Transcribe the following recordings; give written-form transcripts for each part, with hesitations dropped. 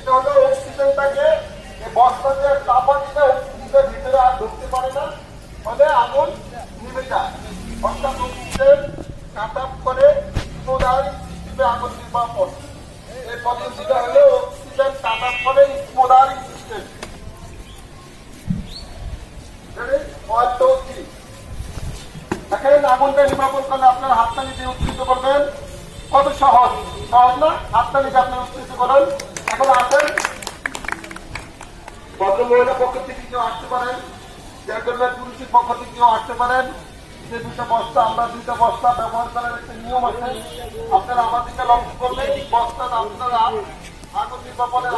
এটা হলো অক্সিজেনটাকে এই বস্তা দিয়ে চাপা দিলে অক্সিজেনের ভিতরে আর ঢুকতে পারে না, ফলে আগুন নিভে যায়। অর্থাৎ অক্সিজেন কাট আপ করে স্পোডারি সিস্টেমে আগুন নির্বাপন। এই পদ্ধতিটা হলো অক্সিজেন কাট আপ করে স্পোডারি সিস্টেম। দেখেন আগুনটা নির্বাপন করলে আপনার হাততালি দিয়ে উত্তেজিত করবেন, কত সহজ সহজ না? হাততালি দিয়ে আপনি উত্তেজিত করেন। এখন আসেন, ভদ্রমহিলা পক্ষ থেকে কেউ আসতে পারেন, জেন্টলম্যান পুলিশের পক্ষ থেকে কেউ আসতে পারেন। যে দুটো বস্তা, আমরা দুইটা বস্তা ব্যবহার করার একটা নিয়ম আছে, আপনারা আমার দিকে লক্ষ্য করলে বস্তা আপনারা আগুন নির্বাপনের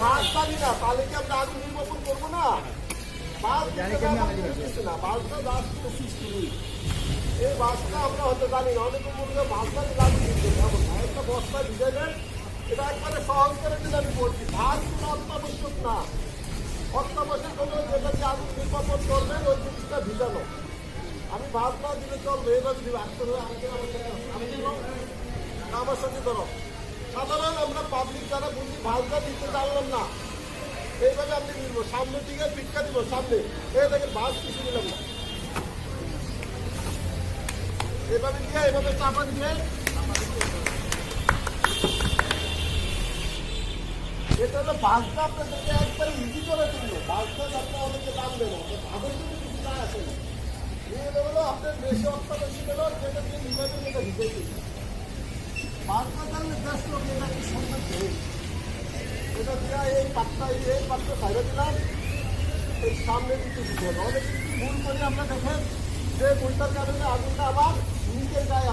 মাছ পাবি না, তাহলে কি আমরা আগুন নির্বাপন করবো না? এই বাসটা আমরা হয়তো জানি না, অনেকে বলবে বাসটাকে লাগিয়ে দিতে হবে না, একটা বস্তা ভিজে দেন। এটা একবারে সহজ করে দিলে আমি বলছি, ভাত কোনো অত্যাবশ্যক না। অত্যাবশ্যক হলো যেটা যে আগুন নির্বাপন করবেন ওই জিনিসটা ভিজানো। আমি ভাত না দিলে চলবে, এবার দিবে আমি দিব আমার সাথে ধরো। সাধারণ আমরা পাবলিক যারা বুঝি ভাতটা দিতে জানলাম না, এইভাবে আপনি নিব সামনের দিকে ভিক্ষা দিব, সামনে এই দেখেন ভাত কিছু দিলাম না, এভাবে দিয়ে এভাবে চাপা দিয়ে এটা হলো ভাতটা আপনাদেরকে একবারে ইজি করে দিল। ভাতটা আপনার অনেকে দাম দেবো, ভাতের জন্য কিছু না আসে না। হলো আপনার বেশি অত্যাবশ্যক হলো যেটা দিয়ে নিবেদন এটা ভিজে দিল। ভাতটা তাহলে বেশ লোক এটা কি সুন্দর দেয়, এটা দিয়া এই পাত্র খাইয়ে দিলাম, এই সামনে দিতে দিতে হবে। অনেক কিছু ভুল করি আমরা, দেখেন যে ভুলটার কারণে আগুনটা আবার নিজের গায়ে